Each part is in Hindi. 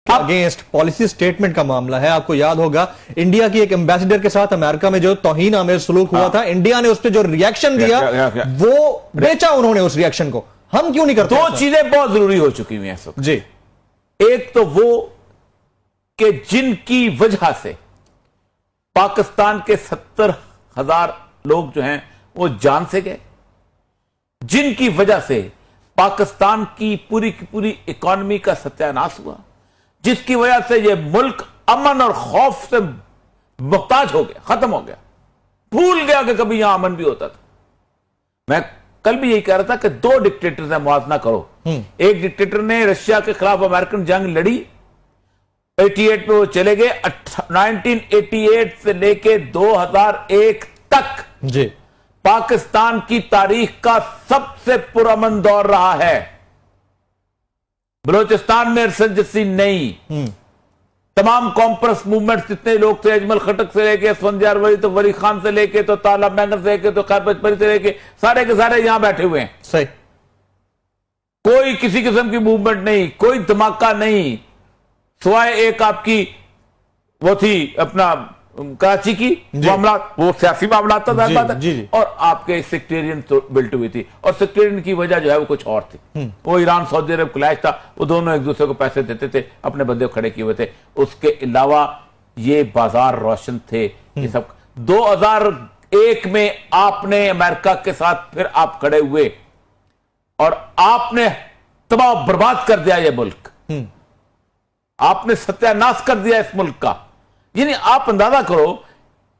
अगेंस्ट पॉलिसी स्टेटमेंट का मामला है। आपको याद होगा इंडिया की एक एम्बेसडर के साथ अमेरिका में जो तौहीन आमेर सुलूक हुआ था, इंडिया ने उस पर जो रिएक्शन दिया वो बेचा उन्होंने उस रिएक्शन को। हम क्यों नहीं करते? दो चीजें बहुत जरूरी हो चुकी हुई हैं इस वक्त जी। एक तो वो कि जिनकी वजह से पाकिस्तान के 70,000 लोग जो हैं वो जान से गए, जिनकी वजह से पाकिस्तान की पूरी इकॉनमी का सत्यानाश हुआ, जिसकी वजह से ये मुल्क अमन और खौफ से मुहताज हो गया, खत्म हो गया, भूल गया कि कभी यहां अमन भी होता था। मैं कल भी यही कह रहा था कि दो डिक्टेटर से मुआवजा करो। एक डिक्टेटर ने रशिया के खिलाफ अमेरिकन जंग लड़ी, 88 में वो चले गए, 1988 से लेके 2001 तक जी पाकिस्तान की तारीख का सबसे पुरअमन दौर रहा है। बलोचिस्तान में सरजसी नहीं, तमाम कॉम्प्रेस मूवमेंट जितने लोग थे, अजमल खटक से लेके असफंदियार वली तो वली खान से लेके तो तालब मैंगर से लेके तो खैर बचपरी से लेके सारे के सारे यहां बैठे हुए हैं। सही, कोई किसी किस्म की मूवमेंट नहीं, कोई धमाका नहीं, सिवाय एक आपकी वो थी अपना कराची की मामला, वो सियासी मामला था और आपके सेक्टेरियन तो बिल्ट हुई थी, और सेक्टेरियन की वजह जो है वो कुछ और थी। वो ईरान सऊदी अरब क्लैश था, वो दोनों एक दूसरे को पैसे देते थे, अपने बंदे खड़े किए हुए थे। उसके अलावा ये बाजार रोशन थे। ये सब 2001 में आपने अमेरिका के साथ फिर आप खड़े हुए और आपने तबाह बर्बाद कर दिया ये मुल्क, आपने सत्यानाश कर दिया इस मुल्क का। यानी आप अंदाजा करो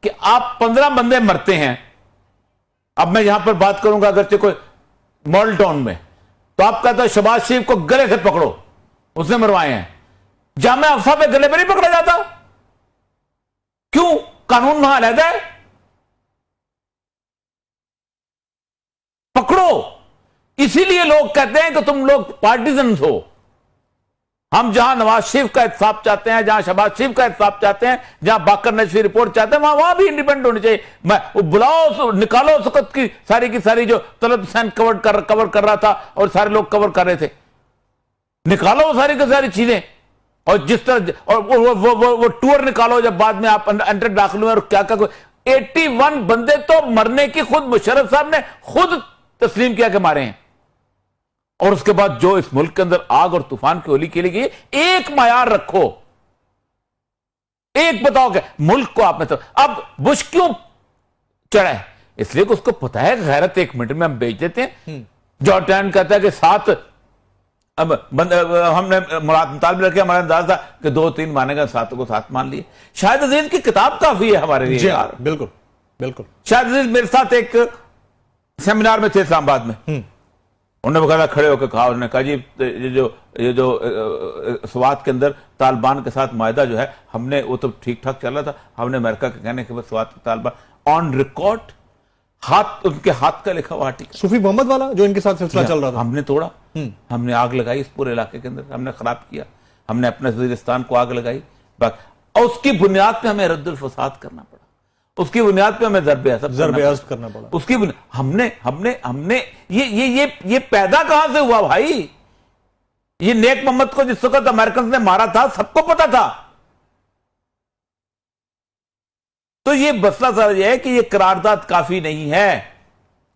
कि आप 15 बंदे मरते हैं। अब मैं यहां पर बात करूंगा अगरचे कोई मॉडल टाउन में, तो आप कहते हो शहबाज शरीफ को गले से पकड़ो, उसने मरवाए हैं। जामे अफसा पे गले पे नहीं पकड़ा जाता? क्यों? कानून वहां अलहदा है, पकड़ो। इसीलिए लोग कहते हैं कि तुम लोग पार्टीजन हो। हम जहां नवाज शरीफ का इंसाफ चाहते हैं, जहां शहबाज शरीफ का इंसाफ चाहते हैं, जहां बाकर नजफी रिपोर्ट चाहते हैं, वहां भी इंडिपेंडेंट होनी चाहिए। मैं बुलाओ, निकालो उस वक्त की सारी जो तलत हुसैन कवर कर रहा था और सारे लोग कवर कर रहे थे, निकालो वो सारी की सारी चीजें। और जिस तरह और वो टूर निकालो जब बाद में आप अंदर दाखिल हुए और क्या 81 बंदे तो मरने की खुद मुशर्रफ साहब ने खुद तस्लीम किया कि मारे हैं। और उसके बाद जो इस मुल्क के अंदर आग और तूफान की होली खेली गई, एक मायार रखो, एक बताओ कि मुल्क को आपने तो अब बुश क्यों चढ़ा है? इसलिए कि उसको पता है गैरत 1 मिनट में हम बेच देते हैं। जॉर्डन कहता है कि 7 अब हमने मुतालबा रखे, हमारा अंदाजा था कि 2-3 मानेगा, 7 को 7 मान लिए। शाहिद अजीज की किताब काफी है हमारे लिए यार। बिल्कुल बिल्कुल। शाहिद अजीज मेरे साथ एक सेमिनार में थे इस्लामाबाद में, उन्होंने बकायदा खड़े होकर कहा, उन्होंने कहा जी ये जो स्वात के अंदर तालिबान के साथ मायदा जो है, हमने वो तो ठीक ठाक चल रहा था, हमने अमेरिका के कहने के बाद स्वात के तालिबान ऑन रिकॉर्ड हाथ, उनके हाथ का लिखा हुआ आर्टिकल, सूफी मोहम्मद वाला जो इनके साथ सिलसिला चल रहा था, हमने तोड़ा, हमने आग लगाई इस पूरे इलाके के अंदर, हमने खराब किया, हमने अपने वजीरिस्तान को आग लगाई, और उसकी बुनियाद पर हमें रद्दुल फसाद करना पड़ा, उसकी बुनियाद पे हमें ज़र्ब अज़ब करना पड़ा। उसकी हमने ये पैदा कहां से हुआ भाई? ये नेक मोहम्मद को जिस वक्त अमेरिकन ने मारा था सबको पता था। तो ये मसला सर ये है कि ये करारदाद काफी नहीं है।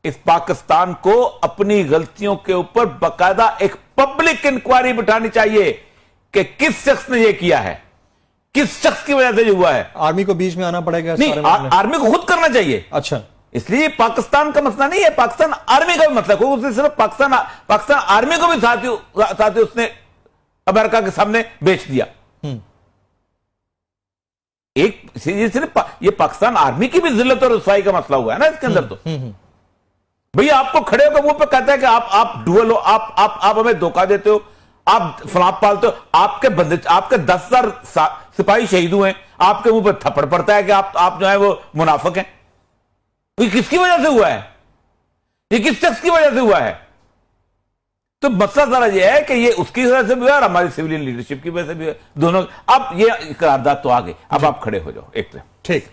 इस पाकिस्तान को अपनी गलतियों के ऊपर बाकायदा एक पब्लिक इंक्वायरी बिठानी चाहिए कि किस शख्स ने ये किया है, किस शख्स की वजह से जो हुआ है। आर्मी को बीच में आना पड़ेगा? नहीं, आर्मी को खुद करना चाहिए। अच्छा, इसलिए पाकिस्तान का मसला नहीं है, पाकिस्तान आर्मी का भी मसला है। उसने सिर्फ पाकिस्तान आर्मी को भी साथ ही उसने अमेरिका के सामने बेच दिया। एक सिर्फ ये पाकिस्तान आर्मी की भी जिल्लत और रुसवाई का मसला हुआ है ना इसके अंदर। तो भैया आपको खड़े होकर मुंह पे कहता है कि आप डुअल हो, आप हमें धोखा देते हो, आप फलाप पालते हो, आपके बंदे, आपके 10,000 सिपाही शहीद हुए, आपके मुंह पर थप्पड़ पड़ता है कि आप जो है वो मुनाफिक हैं। ये किसकी वजह से हुआ है? ये किस शख्स की वजह से हुआ है? तो मसला सारा ये है कि ये उसकी वजह से भी है और हमारी सिविलियन लीडरशिप की वजह से भी है, दोनों। अब ये करारदाद तो आ गई, अब आप खड़े हो जाओ एक तरह। ठीक।